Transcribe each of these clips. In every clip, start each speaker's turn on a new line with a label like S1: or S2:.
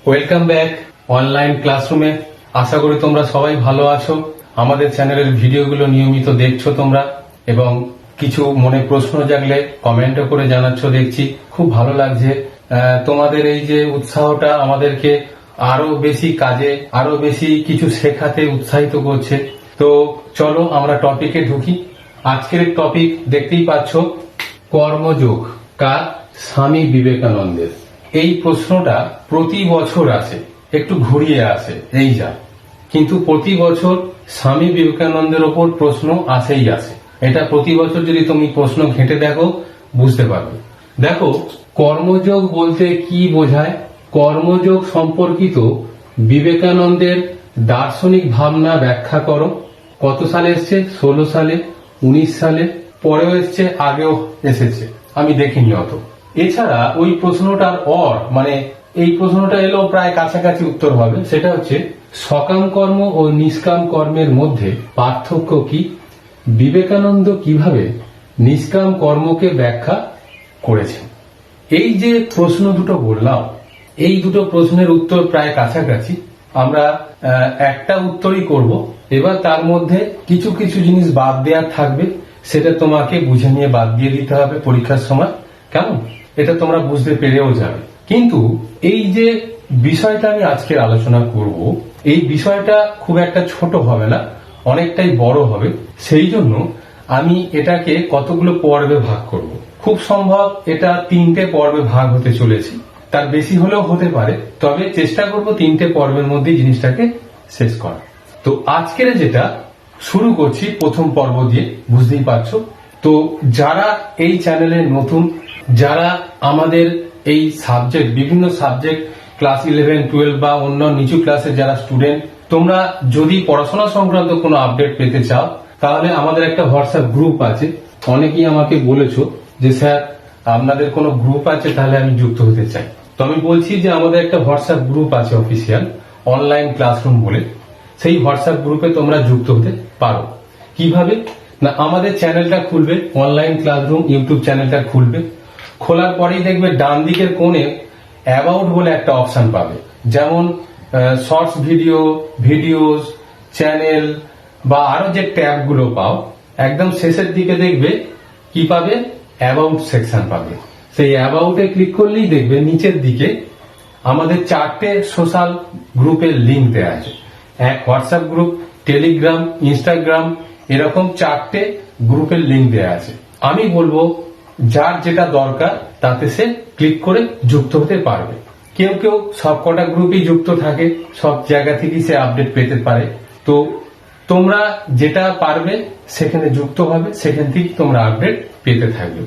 S1: Welcome back online ক্লাসরুমে। আশা করি তোমরা সবাই ভালো আছো। আমাদের চ্যানেলের ভিডিওগুলো নিয়মিত দেখছো তোমরা, এবং কিছু মনে প্রশ্ন জাগলে কমেন্টও করে জানাচ্ছ দেখছি। খুব ভালো লাগছে তোমাদের এই যে উৎসাহটা আমাদেরকে আরো বেশি কাজে, আরো বেশি কিছু শেখাতে উৎসাহিত করছে। তো চলো আমরা টপিকে ঢুকি। আজকের টপিক দেখতেই পাচ্ছ, কর্মযোগ কার? স্বামী বিবেকানন্দের। এই প্রশ্নটা প্রতি বছর আসে, একটু ঘুরিয়ে আসে এই যা, কিন্তু প্রতি বছর স্বামী বিবেকানন্দের ওপর প্রশ্ন আসেই আসে। এটা প্রতি বছর যদি তুমি প্রশ্ন ঘেঁটে দেখো বুঝতে পারবে। দেখো, কর্মযোগ বলতে কি বোঝায়? কর্মযোগ সম্পর্কিত বিবেকানন্দের দার্শনিক ভাবনা ব্যাখ্যা করো। কত সালে এসছে? 16 সালে, 19 সালে, পরেও এসছে, আগেও এসেছে, আমি দেখিনি অত। এছাড়া ওই প্রশ্নটার মানে এই প্রশ্নটা এলো প্রায় কাছাকাছি উত্তর হবে। সেটা হচ্ছে, সকাম কর্ম ও নিষ্কাম কর্মের মধ্যে পার্থক্য কি? বিবেকানন্দ কিভাবে নিষ্কাম কর্মকে ব্যাখ্যা করেছেন? এই যে প্রশ্ন দুটো বললাম, এই দুটো প্রশ্নের উত্তর প্রায় কাছাকাছি। আমরা একটা উত্তরই করব। এবার তার মধ্যে কিছু কিছু জিনিস বাদ দেওয়ার থাকবে, সেটা তোমাকে বুঝে নিয়ে বাদ দিয়ে দিতে হবে পরীক্ষার সময়। কেমন? এটা তোমরা বুঝতে পেরেও যাবে। কিন্তু এই যে বিষয়টা আমি আজকে আলোচনা করব, এই বিষয়টা খুব একটা ছোট হবে না, অনেকটাই বড় হবে। সেই জন্য আমি এটাকে কতগুলো পর্বে ভাগ করব। খুব সম্ভব এটা 3টে পর্বে ভাগ হতে চলেছে, তার বেশি হলেও হতে পারে, তবে চেষ্টা করব 3টে পর্বের মধ্যে জিনিসটাকে শেষ করা। তো আজকের যেটা শুরু করছি প্রথম পর্ব দিয়ে, বুঝতেই পারছো। তো যারা এই চ্যানেলে নতুন, যারা আমাদের এই সাবজেক্ট, বিভিন্ন সাবজেক্ট ক্লাস 11, 12 বা অন্য নিচু ক্লাসে যারা স্টুডেন্ট, তোমরা যদি পড়াশোনা সংক্রান্ত কোনো আপডেট পেতে চাও, তাহলে আমাদের একটা হোয়াটসঅ্যাপ গ্রুপ আছে। অনেকেই আমাকে বলেছো যে স্যার আপনাদের কোনো গ্রুপ আছে, তাহলে আমি যুক্ত হতে চাই। তো আমি বলছি যে আমাদের একটা হোয়াটসঅ্যাপ গ্রুপ আছে অফিসিয়াল, অনলাইন ক্লাসরুম বলে। সেই হোয়াটসঅ্যাপ গ্রুপে তোমরা যুক্ত হতে পারো। কিভাবে না, আমাদের চ্যানেলটা খুলবে, অনলাইন ক্লাসরুম ইউটিউব চ্যানেলটা খুলবে। খোলার পরেই দেখবে ডান দিকের কোণে অ্যাবাউট বলে একটা অপশন পাবে। যেমন শর্টস ভিডিও, ভিডিওস, চ্যানেল বা আরো যে ট্যাবগুলো পাও, একদম শেষের দিকে দেখবে কি পাবে? অ্যাবাউট সেকশন পাবে। সেই অ্যাবাউটে ক্লিক করলেই দেখবে নিচের দিকে আমাদের 4টে সোশ্যাল গ্রুপের লিঙ্ক দেওয়া আছে। এক হোয়াটসঅ্যাপ গ্রুপ, টেলিগ্রাম, ইনস্টাগ্রাম, এরকম 4টে গ্রুপের লিঙ্ক দেওয়া আছে। আমি বলবো যার যেটা দরকার তাতে সে ক্লিক করে যুক্ত হতে পারবে। কেউ কেউ সবকটা গ্রুপেই যুক্ত থাকে, সব জায়গা থেকেই সে আপডেট পেতে পারে। তো তোমরা যেটা পারবে সেখানে যুক্ত হবে, সেখান থেকে তোমরা আপডেট পেতে থাকবে।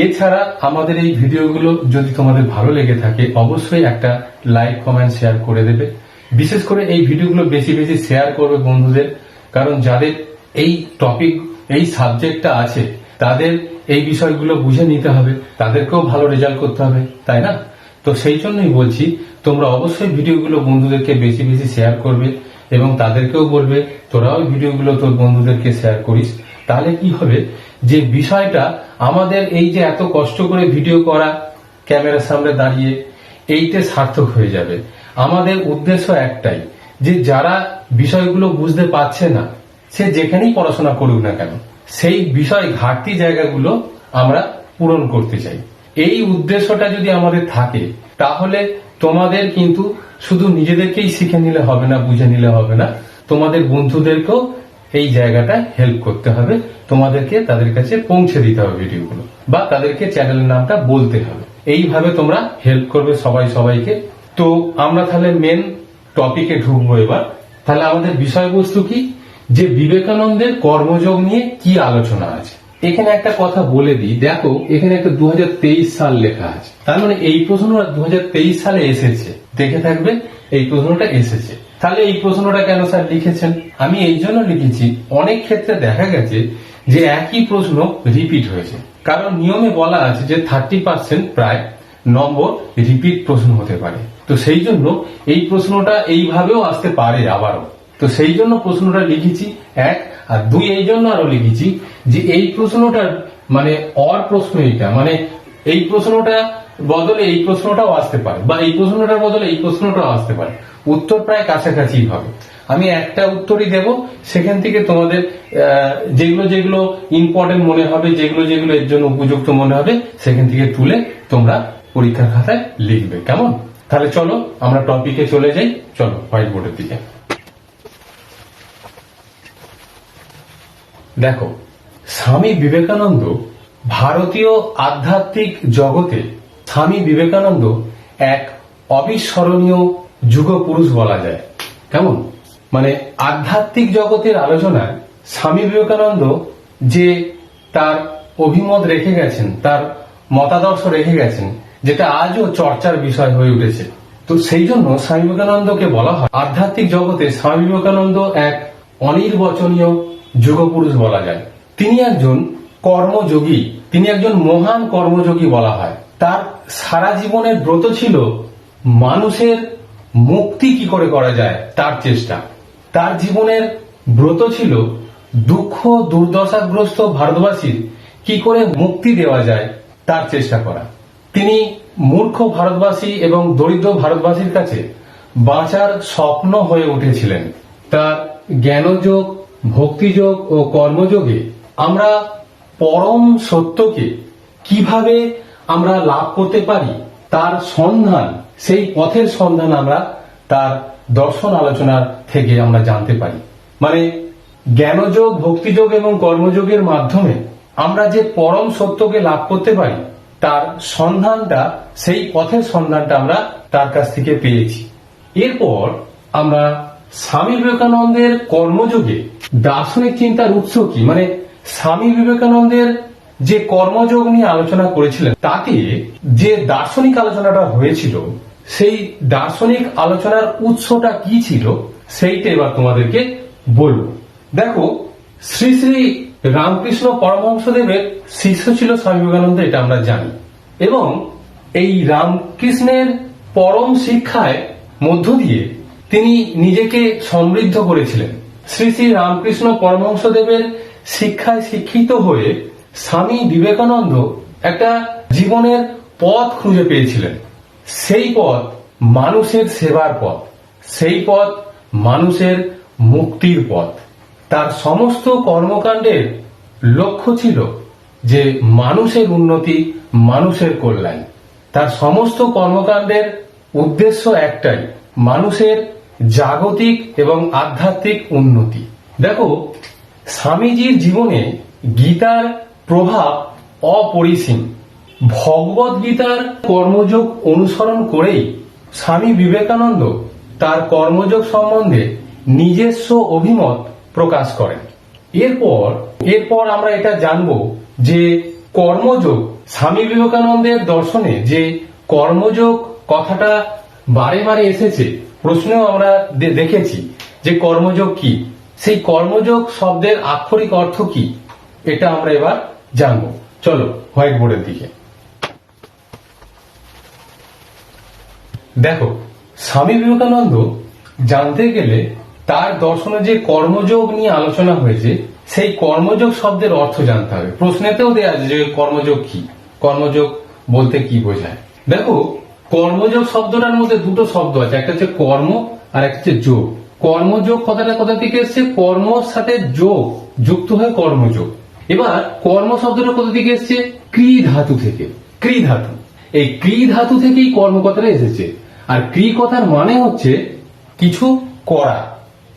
S1: এছাড়া আমাদের এই ভিডিওগুলো যদি তোমাদের ভালো লেগে থাকে, অবশ্যই একটা লাইক, কমেন্ট, শেয়ার করে দেবে। বিশেষ করে এই ভিডিওগুলো বেশি বেশি শেয়ার করবে বন্ধুদের, কারণ যাদের এই টপিক, এই সাবজেক্টটা আছে, তাদের এই বিষয়গুলো বুঝে নিতে হবে, তাদেরকেও ভালো রেজাল্ট করতে হবে, তাই না? তো সেই জন্যই বলছি, তোমরা অবশ্যই ভিডিওগুলো বন্ধুদেরকে বেশি বেশি শেয়ার করবে, এবং তাদেরকেও বলবে তোরাও ভিডিওগুলো তোর বন্ধুদেরকে শেয়ার করিস। তাহলে কি হবে, যে বিষয়টা আমাদের এই যে এত কষ্ট করে ভিডিও করা, ক্যামেরার সামনে দাঁড়িয়ে, এইটা সার্থক হয়ে যাবে। আমাদের উদ্দেশ্য একটাই, যে যারা বিষয়গুলো বুঝতে পারছে না, সে যেখানেই পড়াশোনা করুক না কেন, সেই বিষয় ঘাটতি জায়গাগুলো আমরা পূরণ করতে চাই। এই উদ্দেশ্যটা যদি আমাদের থাকে, তাহলে তোমাদের কিন্তু শুধু নিজেদেরকেই শিখে নিলে হবে না, বুঝে নিলে হবে না, তোমাদের বন্ধুদেরকেও এই জায়গাটা হেল্প করতে হবে। তোমাদেরকে তাদের কাছে পৌঁছে দিতে হবে ভিডিওগুলো, বা তাদেরকে চ্যানেলের নামটা বলতে হবে। এইভাবে তোমরা হেল্প করবে সবাই সবাইকে। তো আমরা তাহলে মেন টপিকে ঢুকবো এবার। তাহলে আমাদের বিষয়বস্তু কি, যে বিবেকানন্দের কর্মযোগ নিয়ে কি আলোচনা আছে। এখানে একটা কথা বলে দিই, দেখো এখানে একটা 2023 সাল লেখা আছে, তার মানে এই প্রশ্নটা 2023 সালে এসেছে। দেখে থাকবে এই প্রশ্নটা এসেছে। তাহলে এই প্রশ্নটা কেন স্যার লিখেছেন? আমি এই জন্য লিখেছি, অনেক ক্ষেত্রে দেখা গেছে যে একই প্রশ্ন রিপিট হয়েছে। কারণ নিয়মে বলা আছে যে 30% প্রায় নম্বর রিপিট প্রশ্ন হতে পারে। তো সেই জন্য এই প্রশ্নটা এইভাবেও আসতে পারে আবারও। তো সেই জন্য প্রশ্নটা লিখেছি 1, আর 2 এই জন্য আরো লিখেছি যে এই প্রশ্নটার মানে প্রশ্ন এইটা, মানে এই প্রশ্নটা বদলে এই প্রশ্নটাও আসতে পারে, বা এই প্রশ্নটার বদলে এই প্রশ্নটাও আসতে পারে। উত্তর প্রায় কাছাকাছি হবে। আমি একটা উত্তরই দেব, সেখান থেকে তোমাদের যেগুলো যেগুলো ইম্পর্টেন্ট মনে হবে, যেগুলো যেগুলো এর জন্য উপযুক্ত মনে হবে, সেখান থেকে তুলে তোমরা পরীক্ষার খাতায় লিখবে। কেমন? তাহলে চলো আমরা টপিকে চলে যাই। চলো হোয়াইট বোর্ডের দিকে। দেখো, স্বামী বিবেকানন্দ ভারতীয় আধ্যাত্মিক জগতে স্বামী বিবেকানন্দ এক অবিস্মরণীয় যুগ পুরুষ বলা যায়। কেমন? মানে আধ্যাত্মিক জগতের আলোচনায় স্বামী বিবেকানন্দ যে তার অভিমত রেখে গেছেন, তার মতাদর্শ রেখে গেছেন, যেটা আজও চর্চার বিষয় হয়ে উঠেছে। তো সেই জন্য স্বামী বিবেকানন্দকে বলা হয় আধ্যাত্মিক জগতে স্বামী বিবেকানন্দ এক অনির্বচনীয় যুগপুরুষ বলা যায়। তিনি একজন কর্মযোগী, তিনি একজন মহান কর্মযোগী বলা হয়। তার সারা জীবনের ব্রত ছিল মানুষের মুক্তি কি করে করা যায় তার চেষ্টা। তার জীবনের ব্রত ছিল দুঃখ দুর্দশাগ্রস্ত ভারতবাসীর কি করে মুক্তি দেওয়া যায় তার চেষ্টা করা। তিনি মূর্খ ভারতবাসী এবং দরিদ্র ভারতবাসীর কাছে বাঁচার স্বপ্ন হয়ে উঠেছিলেন। তার জ্ঞানযোগ, ভক্তিযোগ ও কর্মযোগে আমরা পরম সত্যকে কিভাবে আমরা লাভ করতে পারি তার সন্ধান, সেই পথের সন্ধান আমরা তার দর্শন আলোচনার থেকে আমরা জানতে পারি। মানে জ্ঞানযোগ, ভক্তিযোগ এবং কর্মযোগের মাধ্যমে আমরা যে পরম সত্যকে লাভ করতে পারি তার সন্ধানটা, সেই পথের সন্ধানটা আমরা তার কাছ থেকে পেয়েছি। এরপর আমরা স্বামী বিবেকানন্দের কর্মযোগে দার্শনিক চিন্তার উৎস কি, মানে স্বামী বিবেকানন্দের যে কর্মযোগ নিয়ে আলোচনা করেছিলেন তাতে যে দার্শনিক আলোচনাটা হয়েছিল, সেই দার্শনিক আলোচনার উৎসটা কি ছিল সেইটা এবার তোমাদেরকে বলবো। দেখো, শ্রী শ্রী রামকৃষ্ণ পরমহংসদেবের শিষ্য ছিল স্বামী বিবেকানন্দ, এটা আমরা জানি। এবং এই রামকৃষ্ণের পরম শিক্ষায় মধ্য দিয়ে তিনি নিজেকে সমৃদ্ধ করেছিলেন। শ্রী শ্রী রামকৃষ্ণ পরমহংসদেবের শিক্ষায় শিক্ষিত হয়ে স্বামী বিবেকানন্দ একটা জীবনের পথ খুঁজে পেয়েছিলেন। সেই পথ মানুষের সেবার পথ, সেই পথ মানুষের মুক্তির পথ। তার সমস্ত কর্মকাণ্ডের লক্ষ্য ছিল যে মানুষের উন্নতি, মানুষের কল্যাণ। তার সমস্ত কর্মকাণ্ডের উদ্দেশ্য একটাই, মানুষের জাগতিক এবং আধ্যাত্মিক উন্নতি। দেখো, স্বামীজির জীবনে গীতার প্রভাব অপরিসীম। ভগবত গীতার কর্মযোগ অনুসরণ করেই স্বামী বিবেকানন্দ তার কর্মযোগ সম্বন্ধে নিজস্ব অভিমত প্রকাশ করেন। এরপর আমরা এটা জানব যে কর্মযোগ, স্বামী বিবেকানন্দের দর্শনে যে কর্মযোগ কথাটা বারে বারে এসেছে, প্রশ্নেও আমরা দেখেছি যে কর্মযোগ কি, সেই কর্মযোগ শব্দের আক্ষরিক অর্থ কি, এটা আমরা এবার জানবো। চলো হোয়াইট বোর্ডের দিকে। দেখো, স্বামী বিবেকানন্দ জানতে গেলে তার দর্শনে যে কর্মযোগ নিয়ে আলোচনা হয়েছে, সেই কর্মযোগ শব্দের অর্থ জানতে হবে। প্রশ্নেতেও দেয়া আছে যে কর্মযোগ কি, কর্মযোগ বলতে কি বোঝায়। দেখো, কর্মযোগ শব্দটার মধ্যে দুটো শব্দ আছে, একটা হচ্ছে কর্ম আর একটা হচ্ছে যোগ। কর্মযোগ কথাটা কোথা থেকে এসছে? কর্মর সাথে যোগ যুক্ত হয়ে কর্মযোগ। এবার কর্ম শব্দটা কোথা থেকে এসছে? ক্রি ধাতু থেকে। ক্রি ধাতু, এই ক্রি ধাতু থেকেই কর্ম কথাটা এসেছে। আর ক্রি কথার মানে হচ্ছে কিছু করা।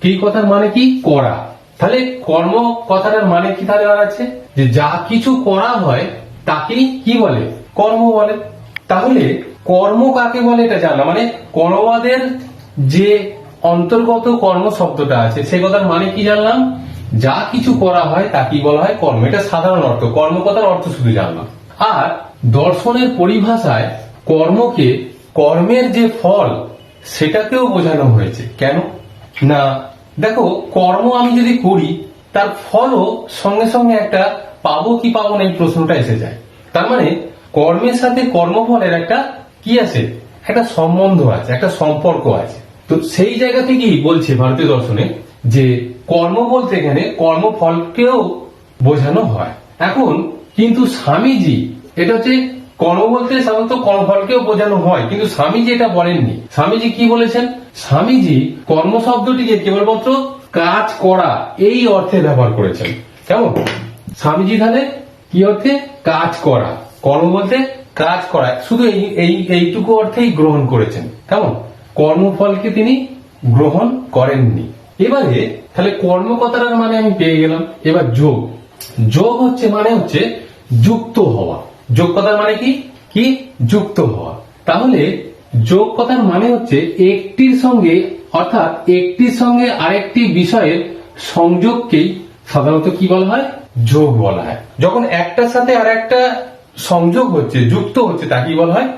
S1: ক্রি কথার মানে কি? করা। তাহলে কর্ম কথাটার মানে কি তাহলে আছে যে যা কিছু করা হয় তাকেই কি বলে? কর্ম বলে। তাহলে কর্ম কাকে বলে এটা জানলাম, মানে কর্মবাদের যে অন্তর্গত কর্ম শব্দটা আছে সে কথার মানে কি জানলাম? যা কিছু করা হয় তাকেই বলা হয় কর্ম। এটা সাধারণ অর্থ, কর্ম কথার অর্থ শুধু জানলাম। আর দর্শনের পরিভাষায় কর্মকে, কর্মের যে ফল সেটাকেও বোঝানো হয়েছে। কেন না, দেখো, কর্ম আমি যদি করি তার ফলও সঙ্গে সঙ্গে একটা পাবো কি পাবো না এই প্রশ্নটা এসে যায়। তার মানে কর্মের সাথে কর্মফলের একটা কি আছে? একটা সম্বন্ধ আছে, একটা সম্পর্ক আছে। তো সেই জায়গা থেকেই বলছে ভারতীয় দর্শনে যে কর্ম বলতে এখানে কর্মফলকেও বোঝানো হয়। এখন কিন্তু স্বামীজি এটা হচ্ছে কর্ম বলতে সাধারণত কর্মফলকেও বোঝানো হয়, কিন্তু স্বামীজি এটা বলেননি। স্বামীজি কি বলেছেন? স্বামীজি কর্ম শব্দটিকে কেবলমাত্র কাজ করা এই অর্থে ব্যবহার করেছেন। কেমন? স্বামীজি তাহলে কি অর্থে? কাজ করা। কর্ম বলতে কাজ করা, শুধু এইটুকু অর্থেই গ্রহণ করেছেন। কেমন? কর্মফলকে তিনি গ্রহণ করেননি। এবারে তাহলে কর্ম কথাটার মানে আমি পেয়ে গেলাম। এবার যোগ। যোগ হচ্ছে মানে হচ্ছে যুক্ত হওয়া। যোগ কথার মানে কি? কি? যুক্ত হওয়া। তাহলে যোগ কথার মানে হচ্ছে একটির সঙ্গে, অর্থাৎ একটির সঙ্গে আরেকটি বিষয়ের সংযোগকেই সাধারণত কি বলা হয়? যোগ বলা হয়। যখন একটার সাথে আর একটা সংযোগ হচ্ছে, যুক্ত হচ্ছে, তাকে বলা হয়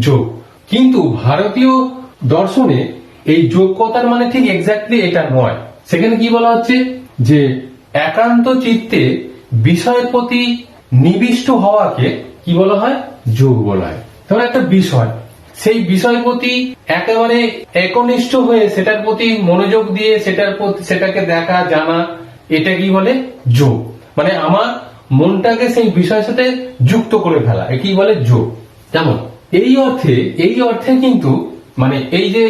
S1: যোগ। কিন্তু ভারতীয় দর্শনে এই যোগ কথার মানে ঠিক এক্স্যাক্টলি এটা নয়। সেখানে কি বলা হচ্ছে? যে একান্ত চিত্তে বিষয়ের প্রতি নিবিষ্ট হওয়াকে কি বলা হয়? যোগ বলা হয়। ধরো একটা বিষয়, সেই বিষয়ের প্রতি একেবারে একনিষ্ঠ হয়ে সেটার প্রতি মনোযোগ দিয়ে সেটাকে দেখা, জানা, এটা কি বলে? যোগ। মানে আমার মনটাকে সেই বিষয়ের সাথে যুক্ত করে ফেলা, একেই বলে যোগ। যেমন এই অর্থে কিন্তু মানে এই যে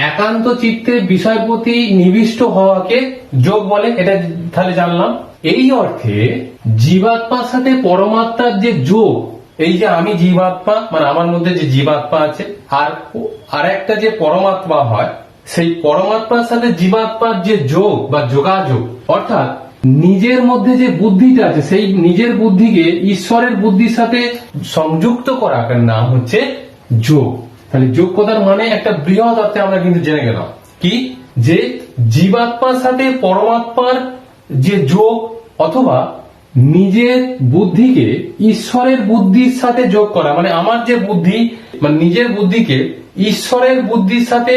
S1: একান্ত চিত্তে বিষয়ের প্রতি নিবিষ্ট হওয়াকে যোগ বলে, এটা তাহলে জানলাম। এই অর্থে জীবাত্মার সাথে পরমাত্মার যে যোগ, এই যে আমি জীবাত্মা, মানে আমার মধ্যে যে জীবাত্মা আছে, আর একটা যে পরমাত্মা হয়, সেই পরমাত্মার সাথে জীবাত্মার যে যোগ বা যোগাযোগ, অর্থাৎ নিজের মধ্যে যে বুদ্ধিটা আছে, সেই নিজের বুদ্ধিকে ঈশ্বরের বুদ্ধির সাথে সংযুক্ত করার নাম হচ্ছে যোগ। তাহলে যোগ কথার মানে একটা বৃহৎ অর্থে আমরা কিন্তু জেনে গেলাম কি? যে জীবাত্মার সাথে পরমাত্মার যে যোগ, অথবা নিজের বুদ্ধিকে ঈশ্বরের বুদ্ধির সাথে যোগ করা, মানে আমার যে বুদ্ধি, মানে নিজের বুদ্ধিকে ঈশ্বরের বুদ্ধির সাথে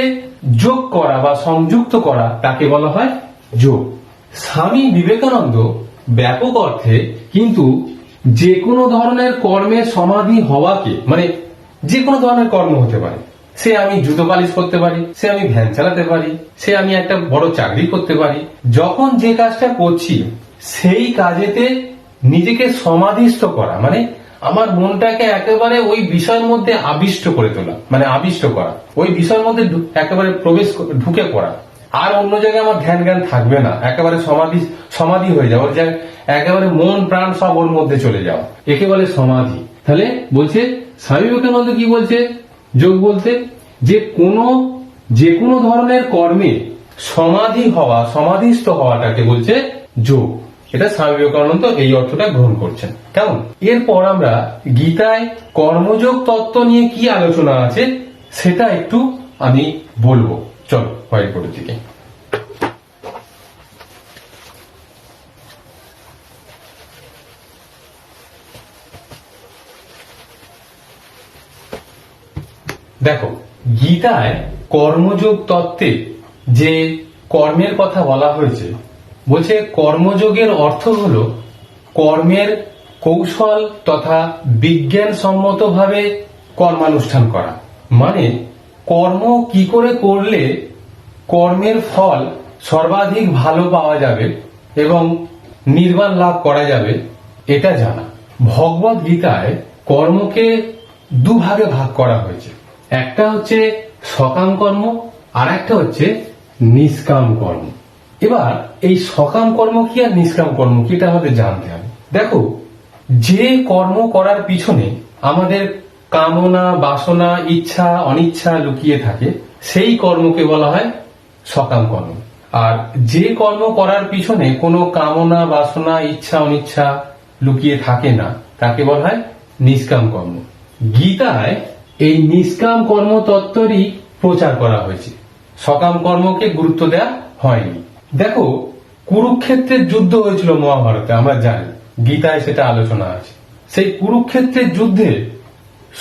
S1: যোগ করা বা সংযুক্ত করা, তাকে বলা হয় যোগ। স্বামী বিবেকানন্দ ব্যাপক অর্থে কিন্তু যে কোনো ধরনের কর্মের সমাধি হওয়াকে, মানে যে কোনো ধরনের কর্ম হতে পারে, সে আমি জুতো পালিশ করতে পারি, সে আমি ভ্যান চালাতে পারি, সে আমি একটা বড় চাকরি করতে পারি, যখন যে কাজটা করছি সেই কাজেতে নিজেকে সমাধিস্থ করা, মানে আমার মনটাকে একেবারে ওই বিষয়ের মধ্যে আবিষ্ট করে তোলা, মানে আবিষ্ট করা, ওই বিষয়ের মধ্যে একেবারে ঢুকে পড়া। আর অন্য জায়গায় আমার ধ্যান জ্ঞান থাকবে না, একেবারে সমাধি হয়ে যাওয়া, একেবারে মন প্রাণ সব ওর মধ্যে চলে যাওয়া, একে বলে সমাধি। তাহলে বলছে স্বামী বিবেকানন্দ কি বলছে যোগ বলতে? যে কোনো ধরনের কর্মে সমাধি হওয়া, সমাধিস্থ হওয়াটাকে বলছে যোগ। এটা স্বামী বিবেকানন্দ এই অর্থটা গ্রহণ করছেন। কেমন? এরপর আমরা গীতায় কর্মযোগ তত্ত্ব নিয়ে কি আলোচনা আছে সেটা একটু আমি বলবো। চলো হোয়াইট বোর্ডের দিকে। দেখো, গীতায় কর্মযোগ তত্ত্বে যে কর্মের কথা বলা হয়েছে, বলছে কর্মযোগের অর্থ হলো কর্মের কৌশল তথা বিজ্ঞানসম্মতভাবে কর্মানুষ্ঠান করা। মানে কর্ম কি করে করলে কর্মের ফল সর্বাধিক ভালো পাওয়া যাবে এবং নির্বাণ লাভ করা যাবে, এটা জানা। ভগবদ গীতায় কর্মকে দুভাগে ভাগ করা হয়েছে। একটা হচ্ছে সকাম কর্ম, আর একটা হচ্ছে নিষ্কাম কর্ম। এবার এই সকাম কর্ম কি আর নিষ্কাম কর্ম কি, এটা আমাদের জানতে হবে। দেখো, যে কর্ম করার পিছনে আমাদের কামনা, বাসনা, ইচ্ছা, অনিচ্ছা লুকিয়ে থাকে, সেই কর্মকে বলা হয় সকাম কর্ম। আর যে কর্ম করার পিছনে কোনো কামনা, বাসনা, ইচ্ছা, অনিচ্ছা লুকিয়ে থাকে না, তাকে বলা হয় নিষ্কাম কর্ম। গীতায় এই নিষ্কাম কর্ম তত্ত্বরই প্রচার করা হয়েছে, সকাম কর্মকে গুরুত্ব দেওয়া হয়নি। দেখো, কুরুক্ষেত্রের যুদ্ধ হয়েছিল মহাভারতে, আমরা জানি, গীতায় সেটা আলোচনা আছে। সেই কুরুক্ষেত্রের যুদ্ধে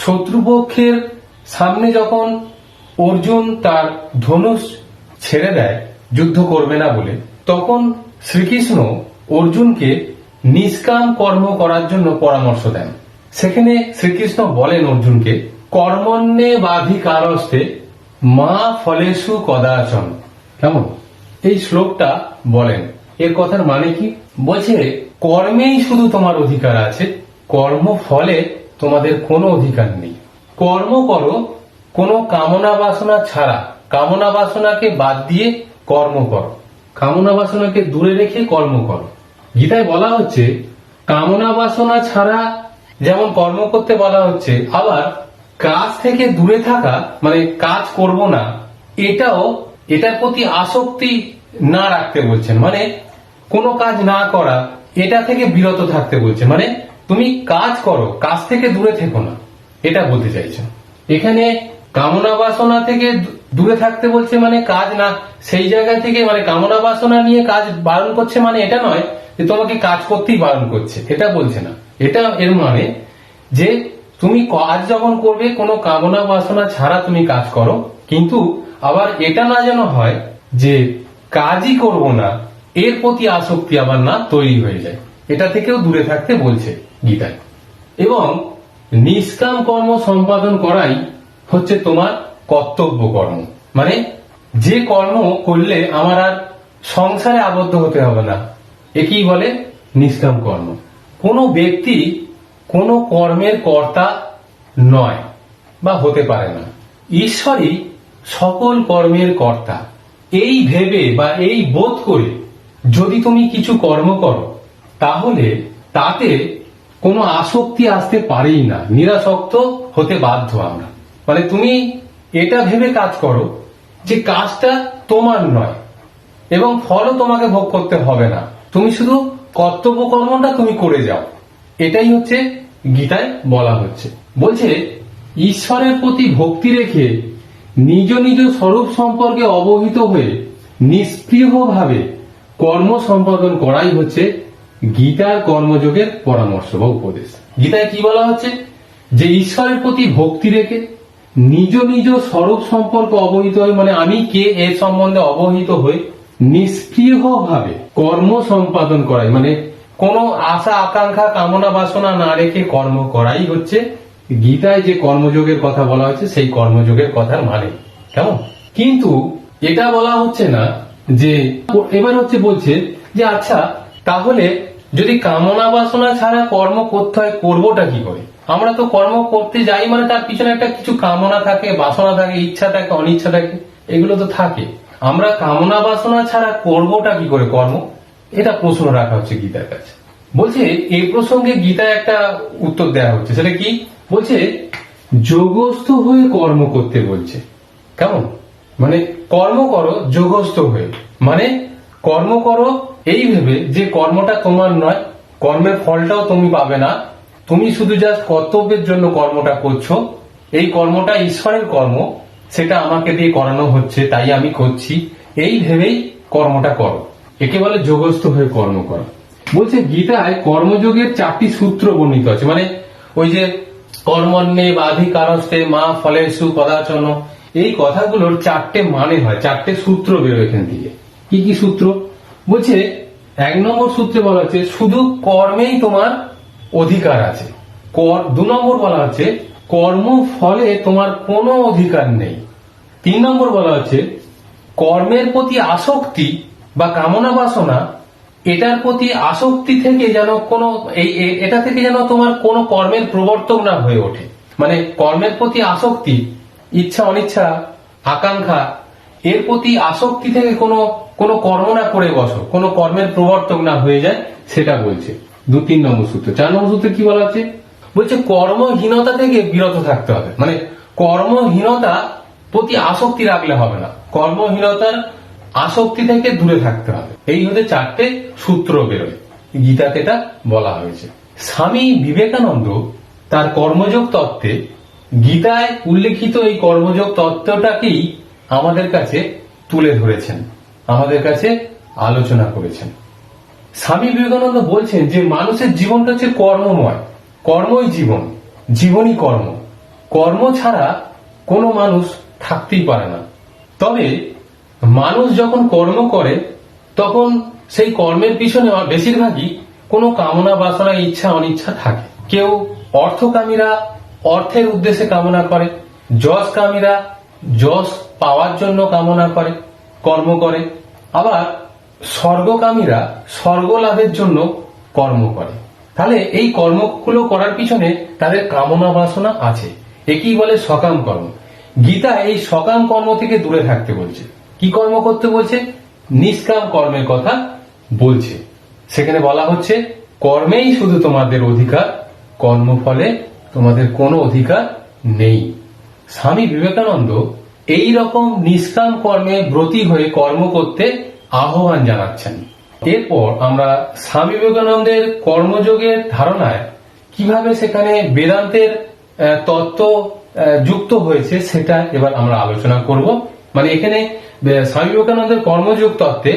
S1: শত্রুপক্ষের সামনে যখন অর্জুন তার ধনুষ ছেড়ে দেয় যুদ্ধ করবে না বলে, তখন শ্রীকৃষ্ণ অর্জুনকে নিষ্কাম কর্ম করার জন্য পরামর্শ দেন। সেখানে শ্রীকৃষ্ণ বলেন অর্জুনকে, কর্মণ্যে বাধিকারস্তে মা ফলেষু কদাচন। কেমন? এই শ্লোকটা বলেন, এর কথার মানে কি? বলছে কর্মেই শুধু তোমার অধিকার আছে, কর্ম ফলে তোমাদের কোনো অধিকার নেই। কর্ম করো কোনো কামনা বাসনা ছাড়া, কামনা বাসনাকে বাদ দিয়ে কর্ম করো, কামনা বাসনাকে দূরে রেখে কর্ম করো। গীতায় বলা হচ্ছে কামনা বাসনা ছাড়া যেমন কর্ম করতে বলা হচ্ছে, আবার কাজ থেকে দূরে থাকা মানে কাজ করব না, এটার প্রতি আসক্তি না রাখতে বলছেন, মানে কোনো কাজ না করা, এটা থেকে বিরত থাকতে বলছেন। মানে তুমি কাজ করো, কাজ থেকে দূরে থেকো না, এটা বলতে চাইছেন। এখানে কামনা বাসনা থেকে দূরে থাকতে বলছে মানে কাজ না, সেই জায়গা থেকে মানে কামনা বাসনা নিয়ে কাজ বারণ করছে মানে এটা নয় যে তোমাকে কাজ করতেই বারণ করছে, এটা বলছে না। এটা এর মানে যে তুমি কাজ যখন করবে কোনো কামনা বাসনা ছাড়া তুমি কাজ করো, কিন্তু আবার এটা না যেন হয় যে কাজই করব না, এর প্রতি আসক্তি আবার না তৈরি হয়ে যায়, এটা থেকেও দূরে থাকতে বলছে গীতায়। এবং নিষ্কাম কর্ম সম্পাদন করাই হচ্ছে তোমার কর্তব্য কর্ম, মানে যে কর্ম করলে আমার আর সংসারে আবদ্ধ হতে হবে না, একেই বলে নিষ্কাম কর্ম। কোনো ব্যক্তি কোনো কর্মের কর্তা নয় বা হতে পারে না, ঈশ্বরই সকল কর্মের কর্তা। এই ভেবে বা এই বোধ করে যদি তুমি কিছু কর্ম করো তাহলে তাতে কোনো আসক্তি আসতে পারেই না, নিরাসক্ত হতে বাধ্য আমরা। মানে তুমি এটা ভেবে কাজ করো যে কাজটা তোমার নয় এবং ফলও তোমাকে ভোগ করতে হবে না, তুমি শুধু কর্তব্য কর্মটা তুমি করে যাও, এটাই হচ্ছে গীতায় বলা হচ্ছে। বলছে ঈশ্বরের প্রতি ভক্তি রেখে নিজ নিজ স্বরূপ সম্পর্কে অবহিত হয়ে নিষ্ক্রিয়ভাবে কর্ম সম্পাদন করাই হচ্ছে গীতার কর্মযোগের পরামর্শ বা উপদেশ। গীতায় কি বলা হচ্ছে যে ঈশ্বরের প্রতি ভক্তি রেখে নিজ নিজ স্বরূপ সম্পর্কে অবহিত হয়ে, মানে আমি কে এর সম্বন্ধে অবহিত হয়ে নিষ্ক্রিয়ভাবে কর্ম সম্পাদন করাই, মানে কোনো আশা আকাঙ্ক্ষা কামনা বাসনা না রেখে কর্ম করাই হচ্ছে গীতায় যে কর্মযোগের কথা বলা হচ্ছে সেই কর্মযোগের কথার মানে। কেমন? কিন্তু এটা বলা হচ্ছে না যে, এবার হচ্ছে বলছে যে আচ্ছা তাহলে যদি কামনা বাসনা ছাড়া কর্ম করতে হয় করবোটা কি করে? আমরা তো কর্ম করতে যাই মানে তার পিছনে একটা কিছু কামনা থাকে, বাসনা থাকে, ইচ্ছা থাকে, অনিচ্ছা থাকে, এগুলো তো থাকে। আমরা কামনা বাসনা ছাড়া করবোটা কি করে কর্ম? এটা প্রশ্ন রাখা হচ্ছে গীতার কাছে। বলছে এই প্রসঙ্গে গীতায় একটা উত্তর দেওয়া হচ্ছে, সেটা কি বলছে? যোগস্থ হয়ে কর্ম করতে বলছে। কেমন? মানে কর্ম করো যোগস্থ হয়ে, মানে কর্ম করো এই ভেবে যে কর্মটা তোমার নয়, কর্মের ফলটাও তুমি পাবে না, তুমি শুধু জাস্ট কর্তব্যের জন্য কর্মটা করছো, এই কর্মটা ঈশ্বরের কর্ম, সেটা আমাকে দিয়ে করানো হচ্ছে তাই আমি করছি, এই ভেবেই কর্মটা করো, একে বলে যোগস্থ হয়ে কর্ম করো। বলছে গীতায় কর্মযোগের 4টি সূত্র বর্ণিত আছে, মানে ওই যে কর্মণ্যে বাধিকারস্তে মা ফলেষু কদাচন, এই কথাগুলোর 4টে মানে হয়, 4টে সূত্র বেরোয় এখান থেকে। কি কি সূত্র? বলছে 1 নম্বর সূত্রে বলা হচ্ছে শুধু কর্মেই তোমার অধিকার আছে। 2 নম্বর বলা হচ্ছে কর্ম ফলে তোমার কোনো অধিকার নেই। 3 নম্বর বলা হচ্ছে কর্মের প্রতি আসক্তি বা কামনা বাসনা, এটার প্রতি আসক্তি থেকে যেন কোনো এটা থেকে যেন তোমার কোনো কর্মের প্রবর্তক না হয়ে ওঠে, মানে কর্মের প্রতি আসক্তি, ইচ্ছা অনিচ্ছা আকাঙ্ক্ষা, এর প্রতি আসক্তি থেকে কোনো কর্ম না করে বসো, কোনো কর্মের প্রবর্তক না হয়ে যায়, সেটা বলছে 2-3 নম্বর সূত্র। 4 নম্বর সূত্রে কি বলা আছে? বলছে কর্মহীনতা থেকে বিরত থাকতে হবে, মানে কর্মহীনতা প্রতি আসক্তি রাখলে হবে না, কর্মহীনতার আসক্তি থেকে দূরে থাকতে হবে। এই হতে 4টে সূত্র বেরোয়, গীতাতে এটা বলা হয়েছে। স্বামী বিবেকানন্দ তার কর্মযোগ তত্ত্বে গীতায় উল্লেখিত এই কর্মযোগ তত্ত্বটাকেই আমাদের কাছে তুলে ধরেছেন, আমাদের কাছে আলোচনা করেছেন। স্বামী বিবেকানন্দ বলছেন যে মানুষের জীবনটা হচ্ছে কর্মময়, কর্মই জীবন, জীবনই কর্ম, কর্ম ছাড়া কোনো মানুষ থাকতেই পারে না। তবে মানুষ যখন কর্ম করে তখন সেই কর্মের পিছনে বেশিরভাগই কোনো কামনা বাসনা ইচ্ছা অনিচ্ছা থাকে। কেউ অর্থকামীরা অর্থের উদ্দেশ্যে কামনা করে, যশকামীরা যশ পাওয়ার জন্য কামনা করে, কর্ম করে, আবার স্বর্গকামীরা স্বর্গ লাভের জন্য কর্ম করে। তাহলে এই কর্মগুলো করার পিছনে তাদের কামনা বাসনা আছে, একেই বলে সকাম কর্ম। গীতা এই সকাম কর্ম থেকে দূরে থাকতে বলছে। কি কর্ম করতে বলছে? নিষ্কাম কর্মের কথা বলছে। সেখানে বলা হচ্ছে কর্মেই শুধু তোমাদের অধিকার, কর্মফলে তোমাদের কোনো অধিকার নেই। স্বামী বিবেকানন্দ এই রকম নিষ্কাম কর্মে ব্রতী হয়ে কর্ম করতে আহ্বান জানাচ্ছেন। এরপর আমরা স্বামী বিবেকানন্দের কর্মযোগের ধারণায় কিভাবে সেখানে বেদান্তের তত্ত্ব যুক্ত হয়েছে সেটা এবার আমরা আলোচনা করব। মানে এখানে স্বামী বিবেকানন্দের কর্মযোগ তত্ত্বে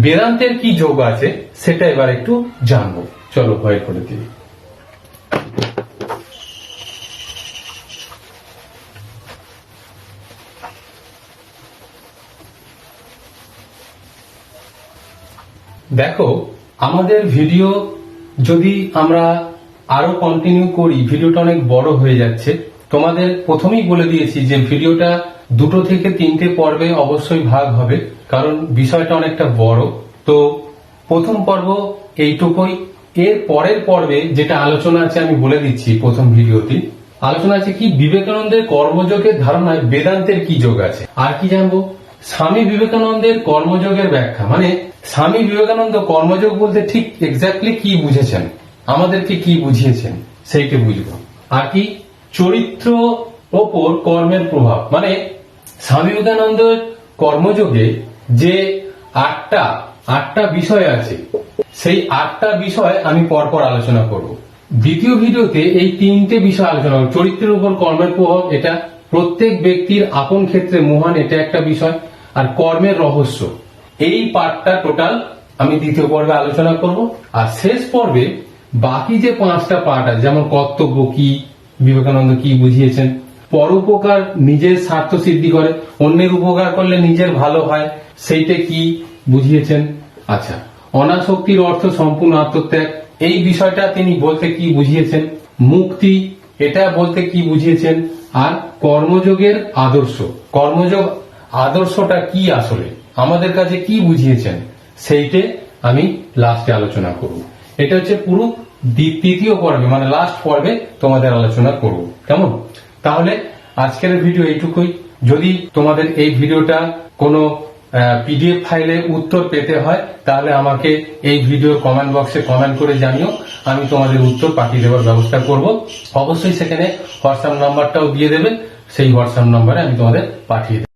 S1: বেদান্তের কি যোগ আছে সেটা এবার একটু জানবো। চলো ভয় করে দিই। দেখো, আমাদের ভিডিও যদি আমরা আরো কন্টিনিউ করি, ভিডিওটা অনেক বড় হয়ে যাচ্ছে। তোমাদের প্রথমেই বলে দিয়েছি যে ভিডিওটা 2 থেকে 3টে পর্বে অবশ্যই ভাগ হবে, কারণ বিষয়টা অনেকটা বড়। তো প্রথম পর্ব এইটুকুই। এর পরের পর্বে যেটা আলোচনা আছে আমি বলে দিচ্ছি। প্রথম ভিডিওতে আলোচনা আছে কি বিবেকানন্দের কর্মযোগের ধারণায় বেদান্তের কি যোগ আছে। আর কি জানবো? স্বামী বিবেকানন্দের কর্মযোগের ব্যাখ্যা। মানে স্বামী বিবেকানন্দ কর্মযোগ বলতে ঠিক এক্স্যাক্টলি কি বুঝেছেন, আমাদেরকে কি বুঝিয়েছেন সেইটা বুঝবো। আর কি চরিত্র ওপর কর্মের প্রভাব। মানে স্বামী বিবেকানন্দের কর্মযোগে যে আটটা বিষয় আছে, সেই 8টা বিষয় আমি পরপর আলোচনা করব। দ্বিতীয় ভিডিওতে এই 3টে বিষয় আলোচনা করব। চরিত্রের উপর কর্মের প্রভাব, এটা প্রত্যেক ব্যক্তির আপন ক্ষেত্রে মহান, এটা একটা বিষয়। আর কর্মের রহস্য, এই পার্টটা টোটাল আমি দ্বিতীয় পর্বে আলোচনা করব। আর শেষ পর্বে বাকি যে 5টা পার্ট আছে, যেমন কর্তব্য কি, বিবেকানন্দ কি বুঝিয়েছেন, পরোপকার নিজের স্বার্থ সিদ্ধি করে, অন্যের উপকার করলে নিজের ভালো হয়, সেইটা কি বুঝিয়েছেন। আচ্ছা, অনাসক্তির অর্থ সম্পূর্ণ আত্মত্যাগ, এই বিষয়টা তিনি বলতে কি বুঝিয়েছেন। মুক্তি, এটা বলতে কি বুঝিয়েছেন। আর কর্মযোগের আদর্শ, কর্মযোগ আদর্শটা কি, আসলে আমাদের কাছে কি বুঝিয়েছেন, সেইটে আমি লাস্টে আলোচনা করব। এটা হচ্ছে পুরো তৃতীয় পর্বে, মানে লাস্ট পর্বে তোমাদের আলোচনা করব। কেমন? তাহলে আজকের ভিডিও এইটুকুই। যদি তোমাদের এই ভিডিওটা কোনো পিডিএফ ফাইলে উত্তর পেতে হয়, তাহলে আমাকে এই ভিডিওর কমেন্ট বক্সে কমেন্ট করে জানিও, আমি তোমাদের উত্তর পাঠিয়ে দেওয়ার ব্যবস্থা করব। অবশ্যই সেখানে হোয়াটসঅ্যাপ নাম্বারটাও দিয়ে দেবে, সেই হোয়াটসঅ্যাপ নাম্বারে আমি তোমাদের পাঠিয়ে দেব।